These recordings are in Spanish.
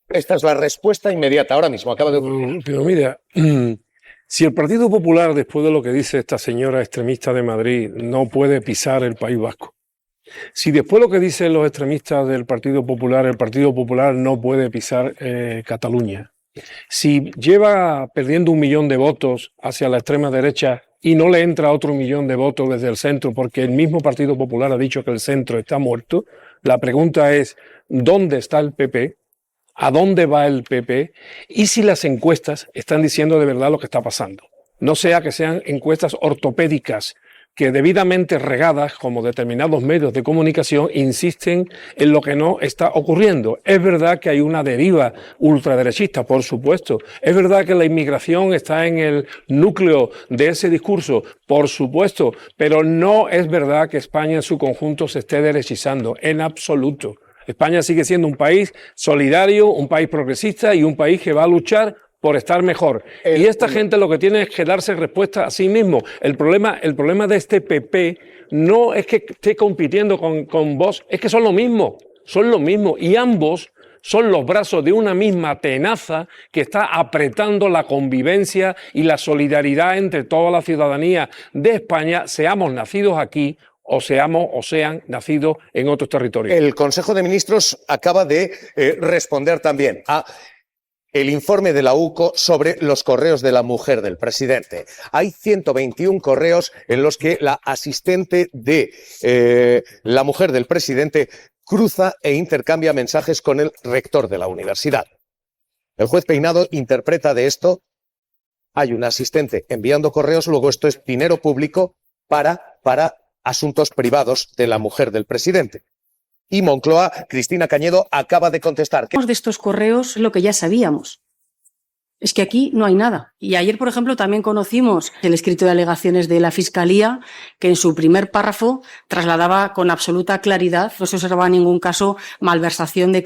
Esta es la respuesta inmediata, ahora mismo, acaba de ocurrir. Pero mira, si el Partido Popular, después de lo que dice esta señora extremista de Madrid, no puede pisar el País Vasco, si después de lo que dicen los extremistas del Partido Popular, el Partido Popular no puede pisar Cataluña, si lleva perdiendo 1 millón de votos hacia la extrema derecha y no le entra otro 1 millón de votos desde el centro, porque el mismo Partido Popular ha dicho que el centro está muerto, la pregunta es, ¿dónde está el PP? ¿A dónde va el PP? Y si las encuestas están diciendo de verdad lo que está pasando. No sea que sean encuestas ortopédicas que debidamente regadas, como determinados medios de comunicación, insisten en lo que no está ocurriendo. Es verdad que hay una deriva ultraderechista, por supuesto. Es verdad que la inmigración está en el núcleo de ese discurso, por supuesto. Pero no es verdad que España en su conjunto se esté derechizando, en absoluto. España sigue siendo un país solidario, un país progresista y un país que va a luchar por estar mejor. Y esta gente lo que tiene es que darse respuesta a sí mismo. El problema de este PP no es que esté compitiendo con Vox, es que son lo mismo. Y ambos son los brazos de una misma tenaza que está apretando la convivencia y la solidaridad entre toda la ciudadanía de España, seamos nacidos aquí o sean nacidos en otros territorios. El Consejo de Ministros acaba de responder también a el informe de la UCO sobre los correos de la mujer del presidente. Hay 121 correos en los que la asistente de la mujer del presidente cruza e intercambia mensajes con el rector de la universidad. El juez Peinado interpreta de esto: hay un asistente enviando correos, luego esto es dinero público para asuntos privados de la mujer del presidente. Y Moncloa, Cristina Cañedo, acaba de contestar que de estos correos lo que ya sabíamos. Es que aquí no hay nada. Y ayer, por ejemplo, también conocimos el escrito de alegaciones de la Fiscalía, que en su primer párrafo trasladaba con absoluta claridad, no se observaba en ningún caso malversación de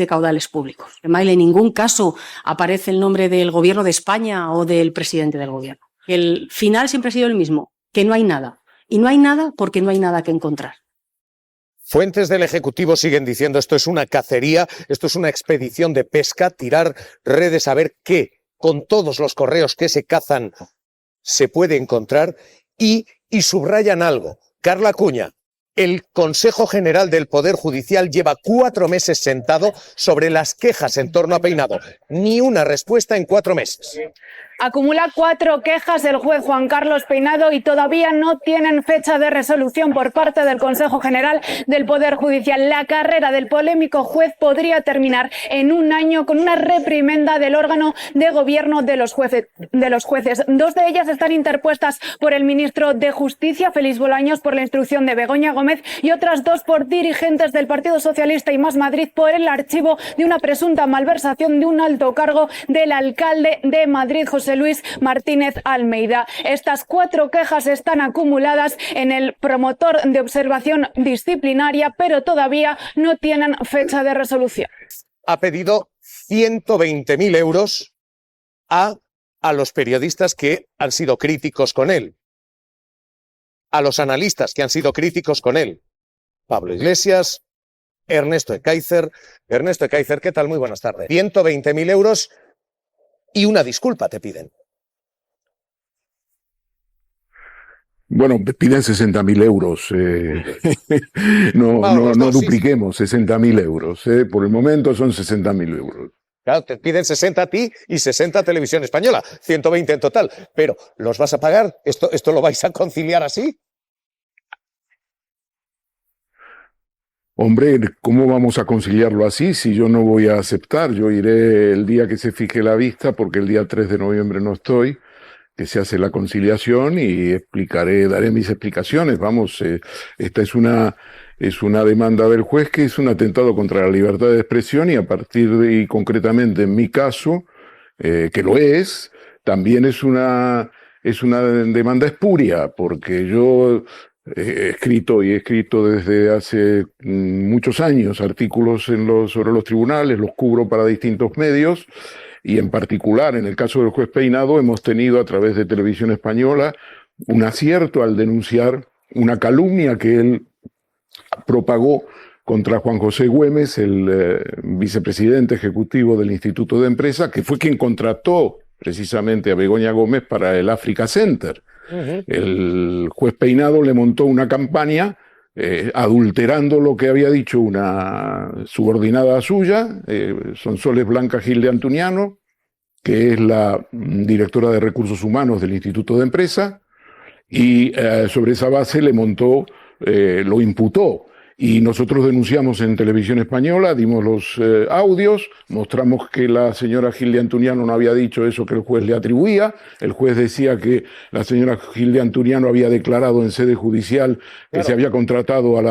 caudales públicos. En ningún caso aparece el nombre del Gobierno de España o del presidente del Gobierno. El final siempre ha sido el mismo, que no hay nada. Y no hay nada porque no hay nada que encontrar. fuentes del Ejecutivo siguen diciendo esto es una cacería, esto es una expedición de pesca, tirar redes a ver qué con todos los correos que se cazan se puede encontrar y subrayan algo. Carla Cuña, el Consejo General del Poder Judicial lleva 4 meses sentado sobre las quejas en torno a Peinado. Ni una respuesta en 4 meses. Acumula 4 quejas el juez Juan Carlos Peinado y todavía no tienen fecha de resolución por parte del Consejo General del Poder Judicial. La carrera del polémico juez podría terminar en 1 año con una reprimenda del órgano de gobierno de los jueces. 2 de ellas están interpuestas por el ministro de Justicia, Félix Bolaños, por la instrucción de Begoña Gómez, y otras 2 por dirigentes del Partido Socialista y Más Madrid por el archivo de una presunta malversación de un alto cargo del alcalde de Madrid, José Luis Martínez Almeida. Estas 4 quejas están acumuladas en el promotor de observación disciplinaria, pero todavía no tienen fecha de resolución. Ha pedido 120.000 euros a los periodistas que han sido críticos con él, a los analistas que han sido críticos con él. Pablo Iglesias, Ernesto Ekaizer. Ernesto Ekaizer, ¿qué tal? Muy buenas tardes. 120.000 euros y una disculpa te piden. Bueno, piden 60.000 euros. No dupliquemos 60.000 euros. Por el momento son 60.000 euros. Claro, te piden 60 a ti y 60 a Televisión Española, 120 en total. Pero, ¿los vas a pagar? ¿Esto lo vais a conciliar así? Hombre, ¿cómo vamos a conciliarlo así si yo no voy a aceptar? Yo iré el día que se fije la vista, porque el día 3 de noviembre no estoy, que se hace la conciliación y daré mis explicaciones. Vamos, esta es una demanda del juez que es un atentado contra la libertad de expresión y y concretamente en mi caso, que lo es, también es una demanda espuria, porque yo he escrito desde hace muchos años artículos sobre los tribunales, los cubro para distintos medios y en particular en el caso del juez Peinado hemos tenido a través de Televisión Española un acierto al denunciar una calumnia que él propagó contra Juan José Güemes, el vicepresidente ejecutivo del Instituto de Empresa, que fue quien contrató precisamente a Begoña Gómez para el Africa Center. El juez Peinado le montó una campaña adulterando lo que había dicho una subordinada suya, Sonsoles Blanca Gil de Antuniano, que es la directora de Recursos Humanos del Instituto de Empresa, y sobre esa base le montó, lo imputó. Y nosotros denunciamos en Televisión Española, dimos los audios, mostramos que la señora Gil de Antuniano no había dicho eso que el juez le atribuía. El juez decía que la señora Gil de Antuniano había declarado en sede judicial que se había contratado a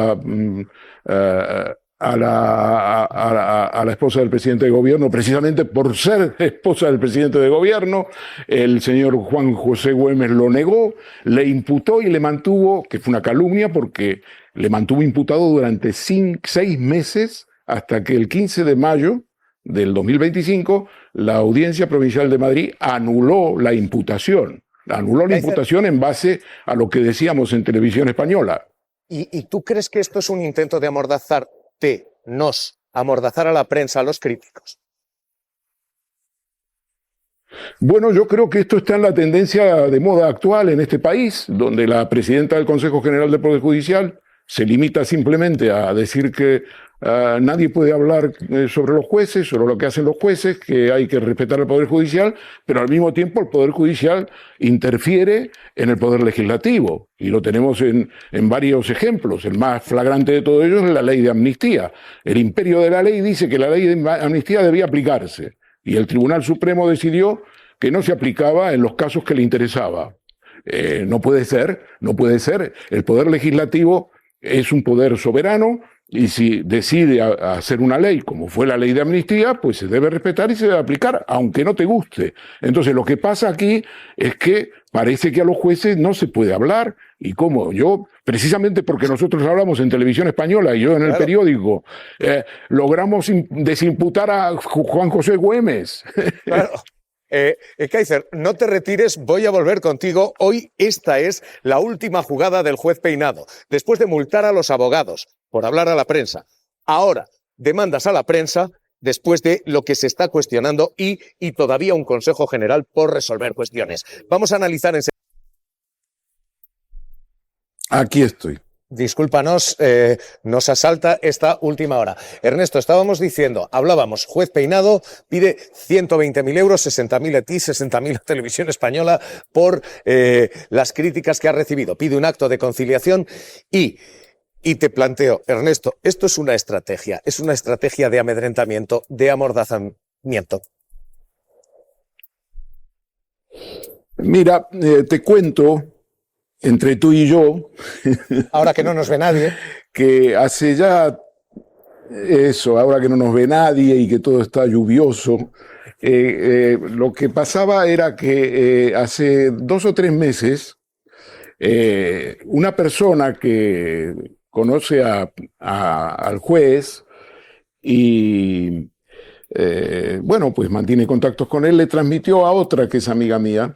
la esposa del presidente de gobierno, precisamente por ser esposa del presidente de gobierno. El señor Juan José Güemes lo negó, le imputó y le mantuvo, que fue una calumnia porque le mantuvo imputado durante 6 meses hasta que el 15 de mayo del 2025 la Audiencia Provincial de Madrid anuló la imputación. Anuló la imputación en base a lo que decíamos en Televisión Española. ¿Y tú crees que esto es un intento de amordazar a la prensa, a los críticos? Bueno, yo creo que esto está en la tendencia de moda actual en este país, donde la presidenta del Consejo General del Poder Judicial se limita simplemente a decir que nadie puede hablar sobre los jueces, sobre lo que hacen los jueces, que hay que respetar el Poder Judicial, pero al mismo tiempo el Poder Judicial interfiere en el Poder Legislativo. Y lo tenemos en varios ejemplos. El más flagrante de todo ello es la ley de amnistía. El imperio de la ley dice que la ley de amnistía debía aplicarse. Y el Tribunal Supremo decidió que no se aplicaba en los casos que le interesaba. No puede ser. El Poder Legislativo es un poder soberano y si decide hacer una ley, como fue la ley de amnistía, pues se debe respetar y se debe aplicar, aunque no te guste. Entonces, lo que pasa aquí es que parece que a los jueces no se puede hablar. ¿Y cómo? Yo, precisamente porque nosotros hablamos en Televisión Española y yo en el periódico, logramos desimputar a Juan José Güemes. Claro. Kaiser, no te retires, voy a volver contigo. Hoy esta es la última jugada del juez Peinado. Después de multar a los abogados por hablar a la prensa, ahora demandas a la prensa después de lo que se está cuestionando y todavía un Consejo General por resolver cuestiones. Vamos a analizar en... Aquí estoy. Discúlpanos, nos asalta esta última hora. Ernesto, estábamos diciendo, hablábamos, juez Peinado pide 120.000 euros, 60.000 a ti, 60.000 a Televisión Española por las críticas que ha recibido. Pide un acto de conciliación y te planteo, Ernesto, esto es una estrategia de amedrentamiento, de amordazamiento. Mira, te cuento, entre tú y yo, ahora que no nos ve nadie, que hace ya eso, ahora que no nos ve nadie y que todo está lluvioso, lo que pasaba era que hace 2 o 3 meses una persona que conoce al juez y bueno, pues mantiene contactos con él, le transmitió a otra que es amiga mía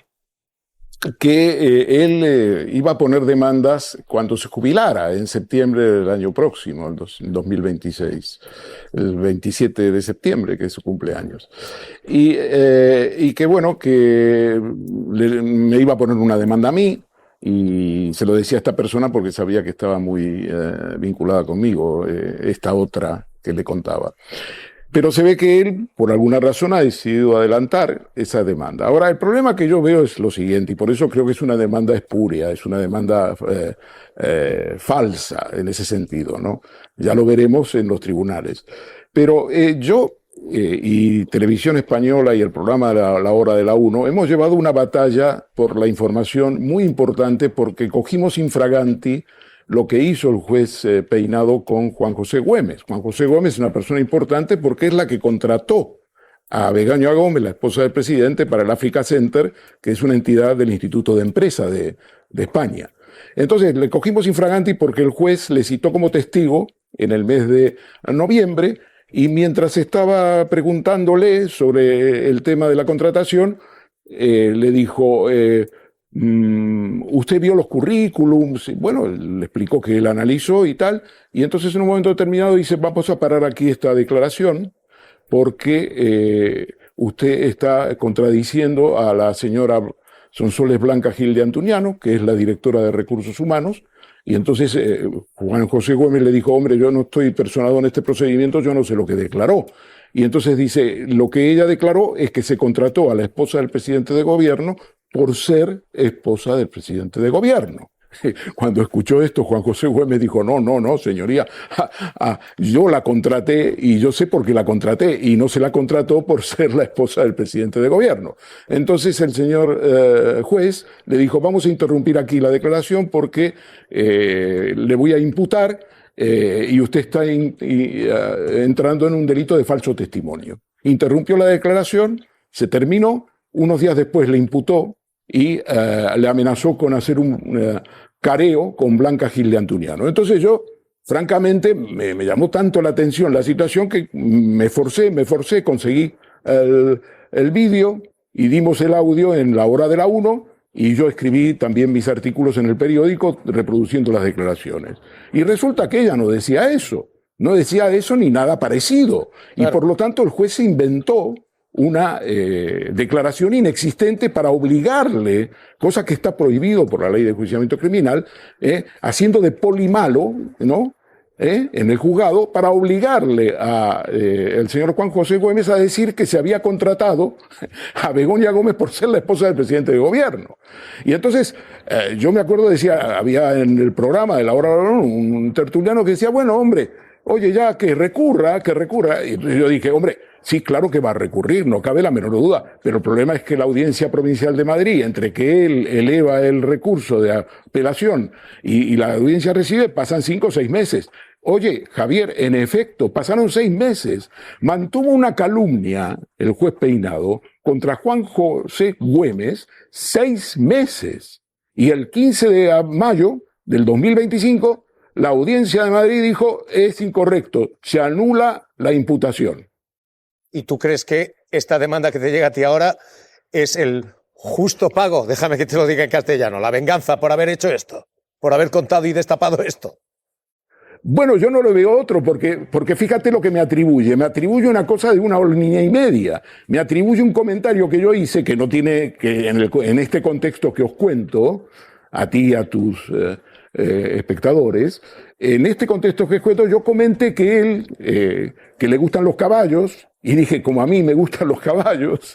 que él iba a poner demandas cuando se jubilara, en septiembre del año próximo, el 2026, el 27 de septiembre, que es su cumpleaños. Y que bueno, que me iba a poner una demanda a mí, y se lo decía a esta persona porque sabía que estaba muy vinculada conmigo, esta otra que le contaba. Pero se ve que él, por alguna razón, ha decidido adelantar esa demanda. Ahora, el problema que yo veo es lo siguiente, y por eso creo que es una demanda espuria, es una demanda falsa en ese sentido, ¿no? Ya lo veremos en los tribunales. Pero y Televisión Española y el programa de la Hora de la 1 hemos llevado una batalla por la información muy importante porque cogimos infraganti lo que hizo el juez Peinado con Juan José Güemes. Juan José Güemes es una persona importante porque es la que contrató a Begoña Gómez, la esposa del presidente, para el Africa Center, que es una entidad del Instituto de Empresa de España. Entonces, le cogimos infraganti porque el juez le citó como testigo en el mes de noviembre y mientras estaba preguntándole sobre el tema de la contratación, le dijo... usted vio los currículums, bueno, le explicó que él analizó y tal, y entonces en un momento determinado dice, vamos a parar aquí esta declaración porque usted está contradiciendo a la señora Sonsoles Blanca Gil de Antuniano, que es la directora de Recursos Humanos, y entonces Juan José Güemes le dijo, hombre, yo no estoy personado en este procedimiento, yo no sé lo que declaró. Y entonces dice, lo que ella declaró es que se contrató a la esposa del presidente de gobierno por ser esposa del presidente de gobierno. Cuando escuchó esto, Juan José Güemes dijo, no, señoría, yo la contraté y yo sé por qué la contraté y no se la contrató por ser la esposa del presidente de gobierno. Entonces el señor juez le dijo, vamos a interrumpir aquí la declaración porque le voy a imputar y usted está entrando en un delito de falso testimonio. Interrumpió la declaración, se terminó, unos días después le imputó y le amenazó con hacer un careo con Blanca Gil de Antuniano. Entonces yo, francamente, me llamó tanto la atención la situación que me forcé, conseguí el vídeo y dimos el audio en la hora de la 1 y yo escribí también mis artículos en el periódico reproduciendo las declaraciones. Y resulta que ella no decía eso ni nada parecido. Claro. Y por lo tanto el juez se inventó una declaración inexistente para obligarle, cosa que está prohibido por la ley de enjuiciamiento criminal, haciendo de polimalo, ¿no? En el juzgado, para obligarle al señor Juan José Güemes a decir que se había contratado a Begoña Gómez por ser la esposa del presidente de gobierno. Y entonces, yo me acuerdo, había en el programa de la hora un tertuliano que decía, bueno, hombre, oye, ya que recurra. Y entonces yo dije, hombre, sí, claro que va a recurrir, no cabe la menor duda, pero el problema es que la Audiencia Provincial de Madrid, entre que él eleva el recurso de apelación y la audiencia recibe, pasan 5 o 6 meses. Oye, Javier, en efecto, pasaron 6 meses. Mantuvo una calumnia, el juez Peinado, contra Juan José Güemes, 6 meses. Y el 15 de mayo del 2025, la Audiencia de Madrid dijo, es incorrecto, se anula la imputación. ¿Y tú crees que esta demanda que te llega a ti ahora es el justo pago? Déjame que te lo diga en castellano, la venganza por haber hecho esto, por haber contado y destapado esto. Bueno, yo no lo veo otro, porque fíjate lo que me atribuye. Me atribuye una cosa de 1 hora y media. Me atribuye un comentario que yo hice que no tiene, que en este contexto que os cuento, a ti y a tus espectadores, en este contexto que os cuento, yo comenté que él, que le gustan los caballos, y dije, como a mí me gustan los caballos,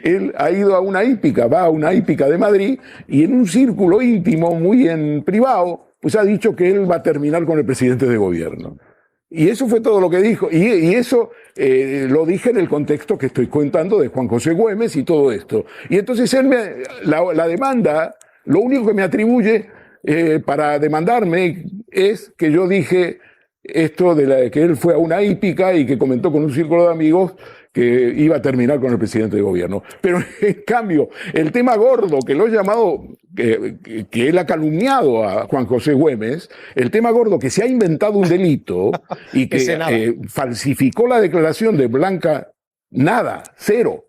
él ha ido a una hípica, va a una hípica de Madrid, y en un círculo íntimo, muy en privado, pues ha dicho que él va a terminar con el presidente de gobierno. Y eso fue todo lo que dijo. Y eso lo dije en el contexto que estoy contando de Juan José Güemes y todo esto. Y entonces él la demanda, lo único que me atribuye para demandarme es que yo dije esto de que él fue a una hípica y que comentó con un círculo de amigos que iba a terminar con el presidente de gobierno. Pero en cambio, el tema gordo que lo he llamado, que él ha calumniado a Juan José Güemes, el tema gordo que se ha inventado un delito y que falsificó la declaración de Blanca, nada, cero.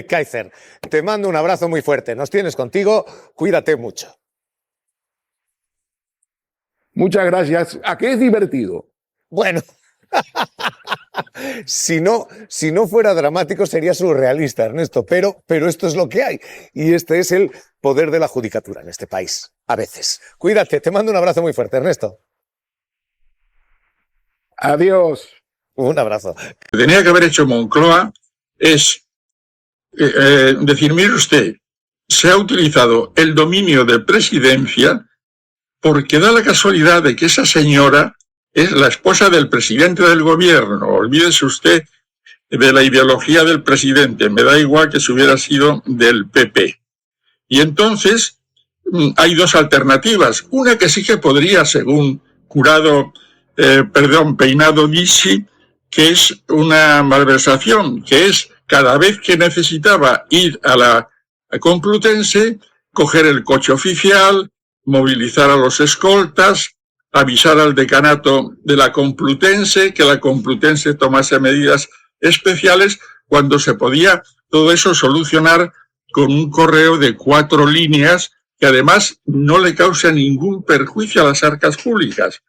Kaiser, te mando un abrazo muy fuerte. Nos tienes contigo, cuídate mucho. Muchas gracias. ¿A qué es divertido? Bueno, si no fuera dramático sería surrealista, Ernesto, pero esto es lo que hay. Y este es el poder de la judicatura en este país, a veces. Cuídate, te mando un abrazo muy fuerte, Ernesto. Adiós. Un abrazo. Lo que tenía que haber hecho Moncloa es decir, mire usted, se ha utilizado el dominio de presidencia porque da la casualidad de que esa señora es la esposa del presidente del gobierno. Olvídese usted de la ideología del presidente, me da igual que se hubiera sido del PP. Y entonces hay 2 alternativas. Una que sí que podría, según Peinado dice, que es una malversación, que es cada vez que necesitaba ir a la Complutense, coger el coche oficial, movilizar a los escoltas, avisar al decanato de la Complutense, que la Complutense tomase medidas especiales, cuando se podía todo eso solucionar con un correo de 4 líneas que además no le causa ningún perjuicio a las arcas públicas,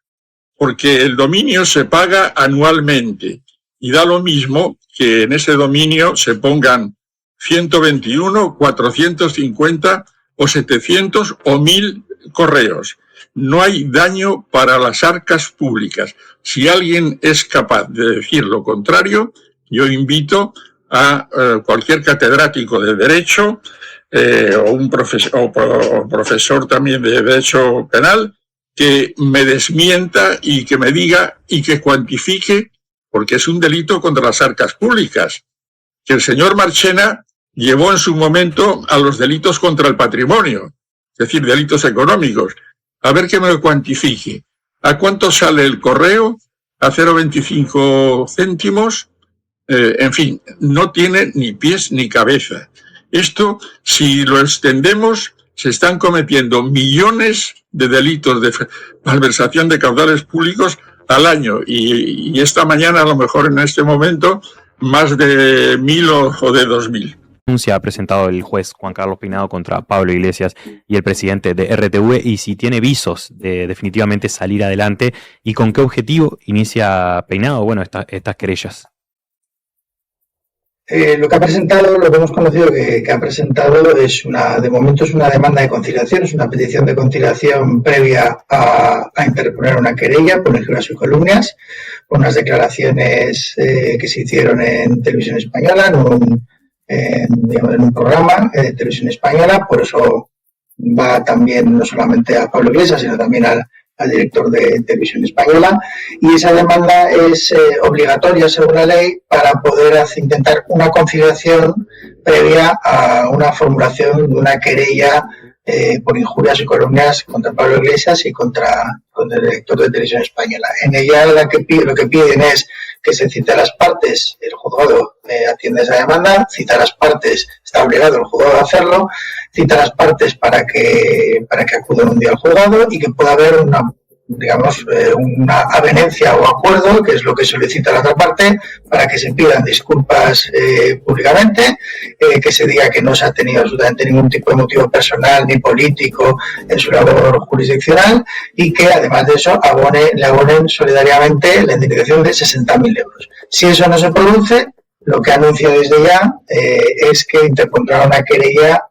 porque el dominio se paga anualmente y da lo mismo que en ese dominio se pongan 121, 450 o 700 o 1000 correos. No hay daño para las arcas públicas. Si alguien es capaz de decir lo contrario, yo invito a cualquier catedrático de Derecho o un profesor también de Derecho Penal que me desmienta y que me diga y que cuantifique, porque es un delito contra las arcas públicas, que el señor Marchena llevó en su momento a los delitos contra el patrimonio, es decir, delitos económicos. A ver que me lo cuantifique. ¿A cuánto sale el correo? A 0,25 céntimos. En fin, no tiene ni pies ni cabeza. Esto, si lo extendemos, se están cometiendo millones de delitos de malversación de caudales públicos al año. Y esta mañana, a lo mejor en este momento, más de 1000 o de 2000. Se ha presentado el juez Juan Carlos Peinado contra Pablo Iglesias y el presidente de RTV, y si tiene visos de definitivamente salir adelante y con qué objetivo inicia Peinado, bueno, estas querellas. Lo que ha presentado, lo que hemos conocido que ha presentado de momento es una demanda de conciliación, es una petición de conciliación previa a interponer una querella por injurias y calumnias, por unas declaraciones que se hicieron en Televisión Española, en un programa de Televisión Española. Por eso va también no solamente a Pablo Iglesias, sino también al director de Televisión Española, y esa demanda es obligatoria según la ley para poder intentar una conciliación previa a una formulación de una querella por injurias y calumnias contra Pablo Iglesias y contra el director de Televisión Española. En ella lo que piden es que se cite a las partes, el juzgado atiende esa demanda, cita a las partes, está obligado el juzgado a hacerlo, cita a las partes para que acudan un día al juzgado y que pueda haber una avenencia o acuerdo, que es lo que solicita la otra parte, para que se pidan disculpas públicamente, que se diga que no se ha tenido absolutamente ningún tipo de motivo personal ni político en su labor jurisdiccional y que además de eso le abonen solidariamente la indemnización de 60.000 euros. Si eso no se produce, lo que anuncia desde ya es que interpondrá una querella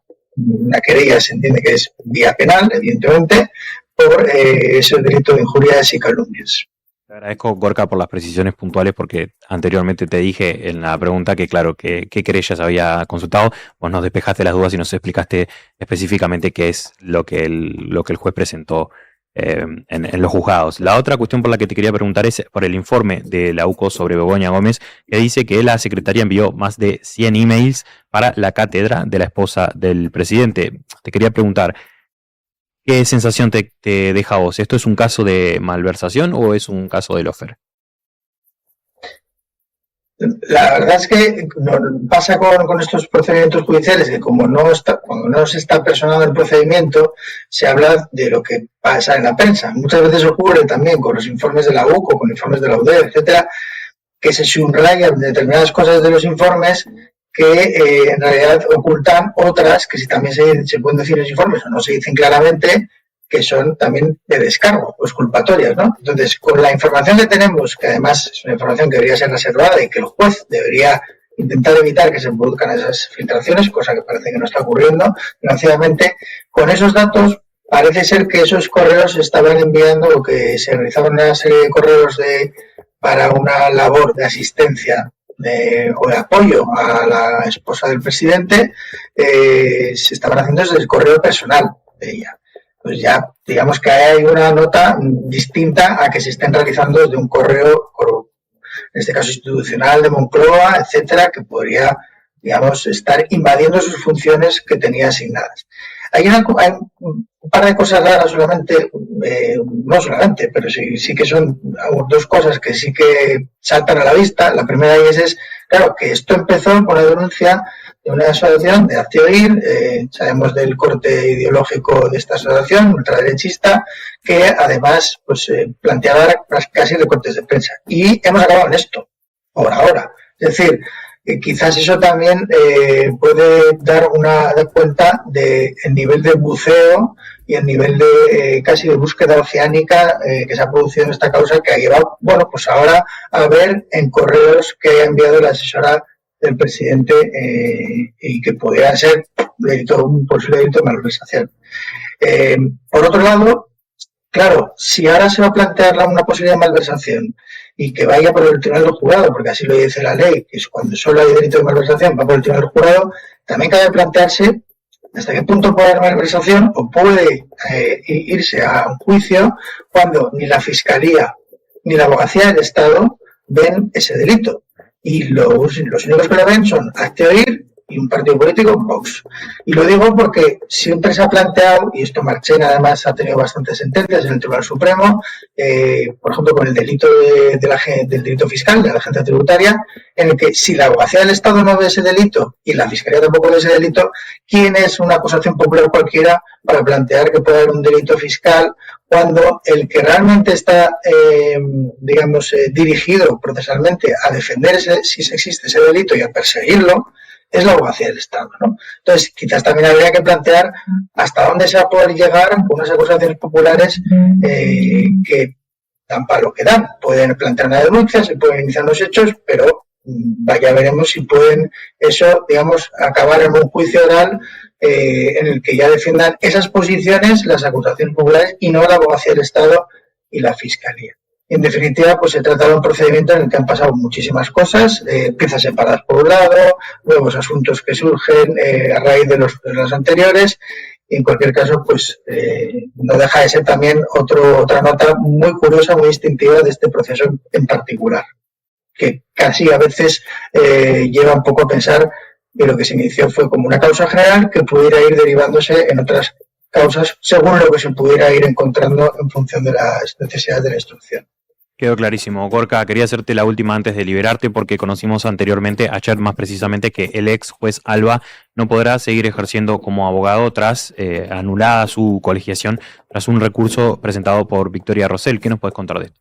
se entiende que es vía penal, evidentemente, por ese delito de injurias y calumnias. Te agradezco, Gorka, por las precisiones puntuales, porque anteriormente te dije en la pregunta que, claro, que qué querellas había consultado. Vos nos despejaste las dudas y nos explicaste específicamente qué es lo que el juez presentó en los juzgados. La otra cuestión por la que te quería preguntar es por el informe de la UCO sobre Begoña Gómez, que dice que la secretaría envió más de 100 emails para la cátedra de la esposa del presidente. Te quería preguntar, ¿qué sensación te deja a vos? ¿Esto es un caso de malversación o es un caso de lofer? La verdad es que pasa con estos procedimientos judiciales que cuando no se está personado el procedimiento, se habla de lo que pasa en la prensa. Muchas veces ocurre también con los informes de la UCO, con informes de la UDEF, etcétera, que se subrayan determinadas cosas de los informes que en realidad ocultan otras que si también se pueden decir en los informes o no se dicen claramente, que son también de descargo o exculpatorias, ¿no? Entonces, con la información que tenemos, que además es una información que debería ser reservada y que el juez debería intentar evitar que se produzcan esas filtraciones, cosa que parece que no está ocurriendo, desgraciadamente, con esos datos parece ser que esos correos estaban enviando o que se realizaban una serie de correos para una labor de asistencia o de apoyo a la esposa del presidente, se estaban haciendo desde el correo personal de ella. Pues ya digamos que hay una nota distinta a que se estén realizando desde un correo, en este caso institucional, de Moncloa, etcétera, que podría, digamos, estar invadiendo sus funciones que tenía asignadas. Hay un par de cosas raras solamente, no solamente, pero sí que son dos cosas que sí que saltan a la vista. La primera de ellas es, claro, que esto empezó con una denuncia de una asociación de Hazte Oír, sabemos del corte ideológico de esta asociación ultraderechista, que además pues planteaba casi recortes de prensa. Y hemos acabado en esto, por ahora. Es decir, quizás eso también puede dar cuenta del nivel de buceo y el nivel de casi de búsqueda oceánica que se ha producido en esta causa, que ha llevado, bueno, pues ahora a ver en correos que ha enviado la asesora del presidente y que podría ser un posible delito de malversación. Por otro lado, claro, si ahora se va a plantear una posibilidad de malversación y que vaya por el tribunal del jurado, porque así lo dice la ley, que es cuando solo hay delito de malversación va por el tribunal del jurado, también cabe plantearse hasta qué punto puede haber malversación o puede irse a un juicio cuando ni la Fiscalía ni la Abogacía del Estado ven ese delito. Y los únicos que lo ven son Hazte Oír y un partido político, Vox. Y lo digo porque siempre se ha planteado, y esto Marchena además ha tenido bastantes sentencias en el Tribunal Supremo, por ejemplo con el delito del delito fiscal, de la agencia tributaria, en el que si la Abogacía del Estado no ve ese delito y la Fiscalía tampoco ve ese delito, ¿quién es una acusación popular cualquiera para plantear que puede haber un delito fiscal cuando el que realmente está, dirigido procesalmente a defender si existe ese delito y a perseguirlo, es la Abogacía del Estado, ¿no? Entonces, quizás también habría que plantear hasta dónde se va a poder llegar con unas acusaciones populares que dan para lo que dan. Pueden plantear una denuncia, se pueden iniciar los hechos, pero vaya, veremos si pueden acabar en un juicio oral en el que ya defiendan esas posiciones las acusaciones populares y no la Abogacía del Estado y la Fiscalía. En definitiva, pues se trata de un procedimiento en el que han pasado muchísimas cosas, piezas separadas por un lado, nuevos asuntos que surgen a raíz de los anteriores, y en cualquier caso, pues no deja de ser también otra nota muy curiosa, muy distintiva de este proceso en particular, que casi a veces lleva un poco a pensar que lo que se inició fue como una causa general que pudiera ir derivándose en otras causas según lo que se pudiera ir encontrando en función de las necesidades de la instrucción. Quedó clarísimo. Gorka, quería hacerte la última antes de liberarte porque conocimos anteriormente, ayer más precisamente, que el ex juez Alba no podrá seguir ejerciendo como abogado tras anulada su colegiación tras un recurso presentado por Victoria Rosell. ¿Qué nos puedes contar de esto?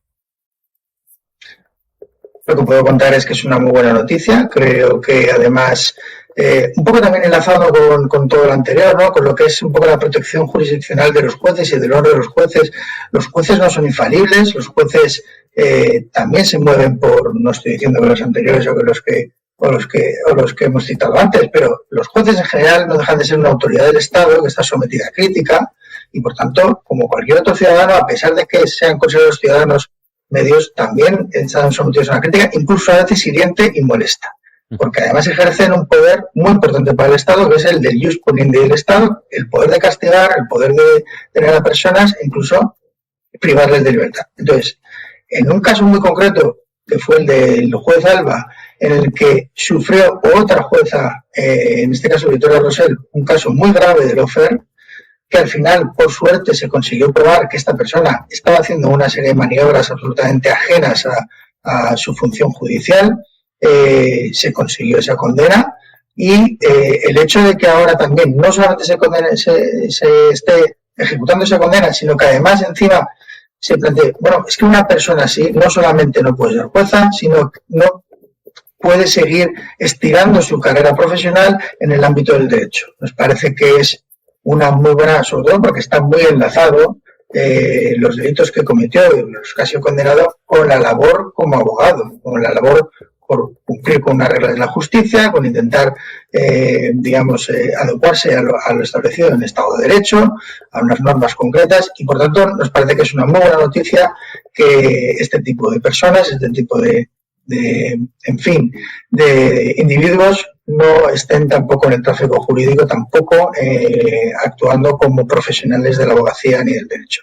Lo que puedo contar es que es una muy buena noticia. Creo que además, un poco también enlazado con todo lo anterior, ¿no? Con lo que es un poco la protección jurisdiccional de los jueces y del honor de los jueces. Los jueces no son infalibles, los jueces también se mueven no estoy diciendo que los anteriores o los que hemos citado antes, pero los jueces en general no dejan de ser una autoridad del Estado que está sometida a crítica y, por tanto, como cualquier otro ciudadano, a pesar de que sean considerados ciudadanos medios, también están sometidos a una crítica, incluso a veces hiriente y molesta, porque además ejercen un poder muy importante para el Estado, que es el del ius puniendi del Estado, el poder de castigar, el poder de tener a personas e incluso privarles de libertad. Entonces, en un caso muy concreto, que fue el del juez Alba, en el que sufrió otra jueza, en este caso Victoria Rosell, un caso muy grave de lawfare, que al final, por suerte, se consiguió probar que esta persona estaba haciendo una serie de maniobras absolutamente ajenas a su función judicial, se consiguió esa condena y el hecho de que ahora también no solamente se esté ejecutando esa condena, sino que además encima se plantee, bueno, es que una persona así no solamente no puede ser jueza, sino que no puede seguir estirando su carrera profesional en el ámbito del derecho. Nos parece que es una muy buena, sobre todo porque está muy enlazado los delitos que cometió y los que ha sido condenado con la labor como abogado, con la labor por cumplir con una regla de la justicia, con intentar, adecuarse a lo establecido en el Estado de Derecho, a unas normas concretas, y por tanto nos parece que es una muy buena noticia que este tipo de personas, este tipo de individuos no estén tampoco en el tráfico jurídico, tampoco actuando como profesionales de la abogacía ni del derecho.